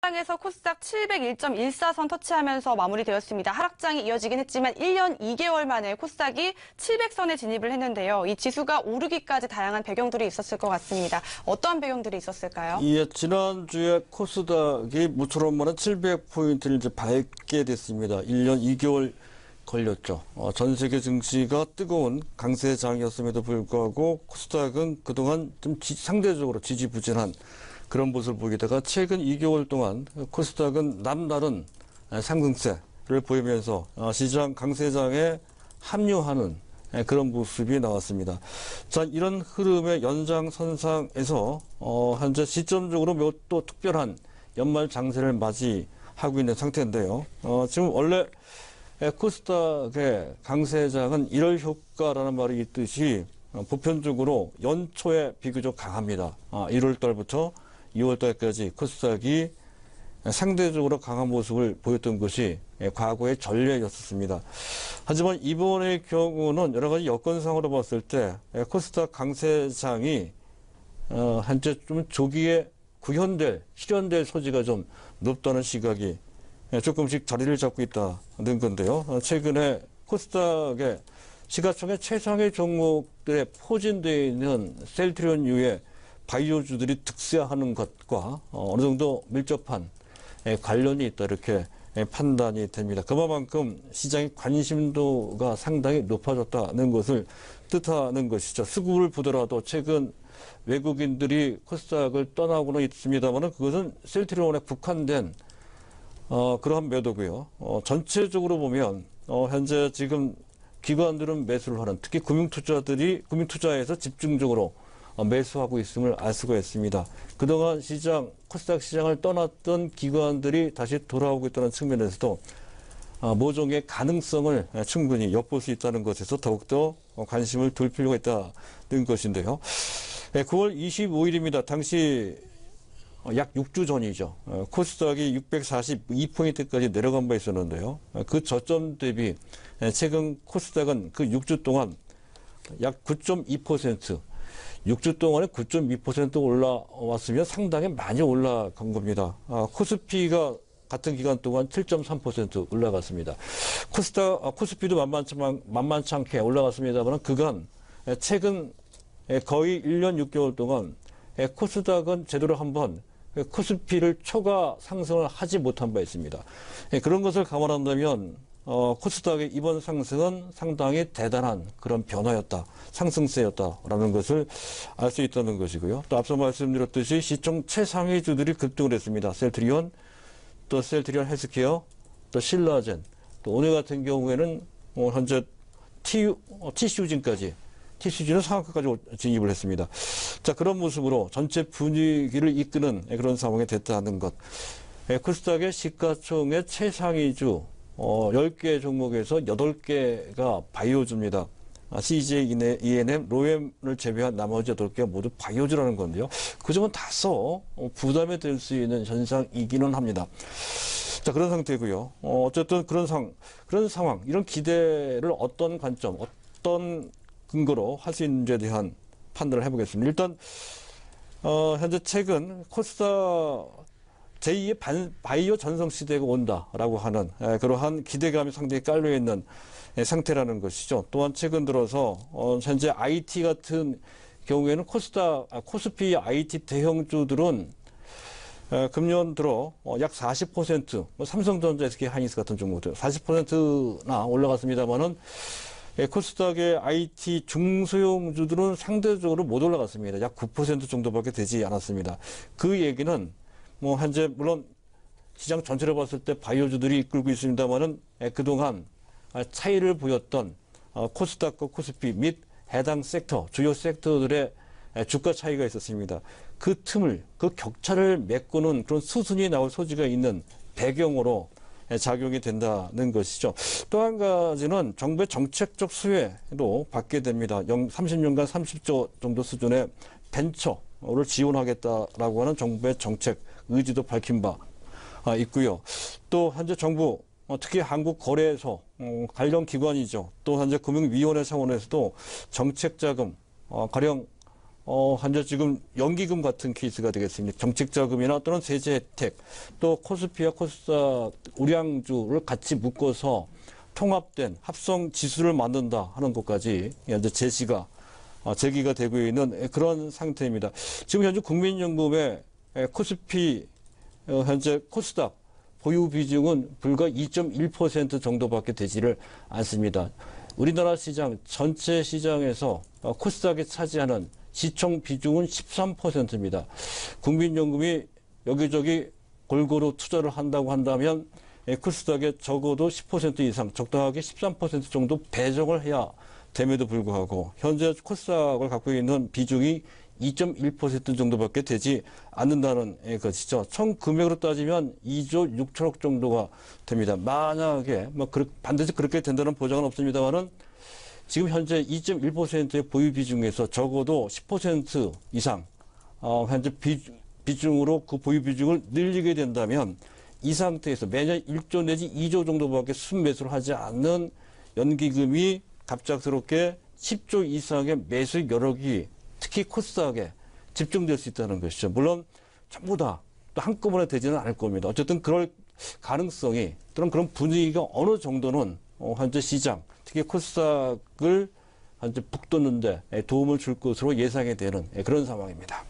시장에서 코스닥 701.14선 터치하면서 마무리되었습니다. 하락장이 이어지긴 했지만 1년 2개월 만에 코스닥이 700선에 진입을 했는데요. 이 지수가 오르기까지 다양한 배경들이 있었을 것 같습니다. 어떠한 배경들이 있었을까요? 예, 지난주에 코스닥이 모처럼 만한 700포인트를 이제 밟게 됐습니다. 1년 2개월 걸렸죠. 전 세계 증시가 뜨거운 강세장이었음에도 불구하고 코스닥은 그동안 좀 상대적으로 지지부진한 그런 모습을 보이다가 최근 2개월 동안 코스닥은 남다른 상승세를 보이면서 시장 강세장에 합류하는 그런 모습이 나왔습니다. 자, 이런 흐름의 연장선상에서 현재 시점적으로 매우 또 특별한 연말 장세를 맞이하고 있는 상태인데요. 지금 원래 코스닥의 강세장은 1월 효과라는 말이 있듯이 보편적으로 연초에 비교적 강합니다. 1월 달부터 2월 달까지 코스닥이 상대적으로 강한 모습을 보였던 것이 과거의 전례였었습니다. 하지만 이번의 경우는 여러 가지 여건상으로 봤을 때 코스닥 강세장이 현재 좀 조기에 실현될 소지가 좀 높다는 시각이 조금씩 자리를 잡고 있다는 건데요. 최근에 코스닥의 시가총액 최상위 종목들에 포진되어 있는 셀트리온유의 바이오주들이 득세하는 것과 어느 정도 밀접한 관련이 있다, 이렇게 판단이 됩니다. 그만큼 시장의 관심도가 상당히 높아졌다는 것을 뜻하는 것이죠. 수급을 보더라도 최근 외국인들이 코스닥을 떠나고는 있습니다만 그것은 셀트리온에 국한된 그러한 매도고요. 전체적으로 보면 현재 지금 기관들은 매수를 하는, 특히 금융투자에서 집중적으로 매수하고 있음을 알 수가 있습니다. 그동안 코스닥 시장을 떠났던 기관들이 다시 돌아오고 있다는 측면에서도 모종의 가능성을 충분히 엿볼 수 있다는 것에서 더욱더 관심을 둘 필요가 있다는 것인데요. 9월 25일입니다. 당시 약 6주 전이죠. 코스닥이 642포인트까지 내려간 바 있었는데요. 그 저점 대비 최근 코스닥은 그 6주 동안 약 9.2%, 6주 동안에 9.2% 올라왔으면 상당히 많이 올라간 겁니다. 코스피가 같은 기간 동안 7.3% 올라갔습니다. 코스피도 만만치 않게 올라갔습니다만 그간 최근 거의 1년 6개월 동안 코스닥은 제대로 한번 코스피를 초과 상승을 하지 못한 바 있습니다. 그런 것을 감안한다면 코스닥의 이번 상승은 상당히 대단한 그런 변화였다, 상승세였다라는 것을 알 수 있다는 것이고요. 또 앞서 말씀드렸듯이 시총 최상위주들이 급등을 했습니다. 셀트리온, 또 셀트리온 헬스케어, 또 신라젠, 또 오늘 같은 경우에는 현재 TCU진은 상한가까지 진입을 했습니다. 자, 그런 모습으로 전체 분위기를 이끄는 그런 상황이 됐다는 것. 코스닥의 시가총액 최상위주 10개 종목에서 8개가 바이오주입니다. CJ, ENM, 로엠을 제외한 나머지 8개가 모두 바이오주라는 건데요. 그 점은 다소 부담이 될 수 있는 현상이기는 합니다. 자, 그런 상태고요. 어쨌든 그런 상황, 이런 기대를 어떤 관점, 어떤 근거로 할 수 있는지에 대한 판단을 해보겠습니다. 일단 현재 최근 코스닥 제2의 바이오 전성시대가 온다라고 하는 그러한 기대감이 상당히 깔려있는 상태라는 것이죠. 또한 최근 들어서 현재 IT 같은 경우에는 코스피 IT 대형주들은 금년 들어 약 40%, 삼성전자, SK하이닉스 같은 종목들 40%나 올라갔습니다만은 코스닥의 IT 중소형주들은 상대적으로 못 올라갔습니다. 약 9% 정도밖에 되지 않았습니다. 그 얘기는 현재 물론 시장 전체를 봤을 때 바이오주들이 이끌고 있습니다만은 그동안 차이를 보였던 코스닥과 코스피 및 해당 주요 섹터들의 주가 차이가 있었습니다. 그 격차를 메꾸는 그런 수순이 나올 소지가 있는 배경으로 작용이 된다는 것이죠. 또 한 가지는 정부의 정책적 수혜도 받게 됩니다. 30년간 30조 정도 수준의 벤처를 지원하겠다라고 하는 정부의 정책 의지도 밝힌 바 있고요. 또 현재 정부, 특히 한국거래소 관련 기관이죠. 또 현재 금융위원회 차원에서도 정책자금 가령 현재 지금 연기금 같은 케이스가 되겠습니다. 정책자금이나 또는 세제 혜택, 또 코스피와 코스닥 우량주를 같이 묶어서 통합된 합성 지수를 만든다 하는 것까지 현재 제기가 되고 있는 그런 상태입니다. 지금 현재 국민연금의 코스피 현재 코스닥 보유 비중은 불과 2.1% 정도밖에 되지를 않습니다. 우리나라 시장 전체 시장에서 코스닥이 차지하는 시총 비중은 13%입니다. 국민연금이 여기저기 골고루 투자를 한다고 한다면 코스닥에 적어도 10% 이상, 적당하게 13% 정도 배정을 해야 됨에도 불구하고 현재 코스닥을 갖고 있는 비중이 2.1% 정도밖에 되지 않는다는 것이죠. 총 금액으로 따지면 2조 6천억 정도가 됩니다. 만약에 반드시 그렇게 된다는 보장은 없습니다만은 지금 현재 2.1%의 보유 비중에서 적어도 10% 이상 현재 비중으로 그 보유 비중을 늘리게 된다면 이 상태에서 매년 1조 내지 2조 정도밖에 순매수를 하지 않는 연기금이 갑작스럽게 10조 이상의 매수 여력이 특히 코스닥에 집중될 수 있다는 것이죠. 물론 전부 다 또 한꺼번에 되지는 않을 겁니다. 어쨌든 그럴 가능성이 또는 그런 분위기가 어느 정도는 현재 시장, 특히 코스닥을 현재 북돋는 데 도움을 줄 것으로 예상이 되는 그런 상황입니다.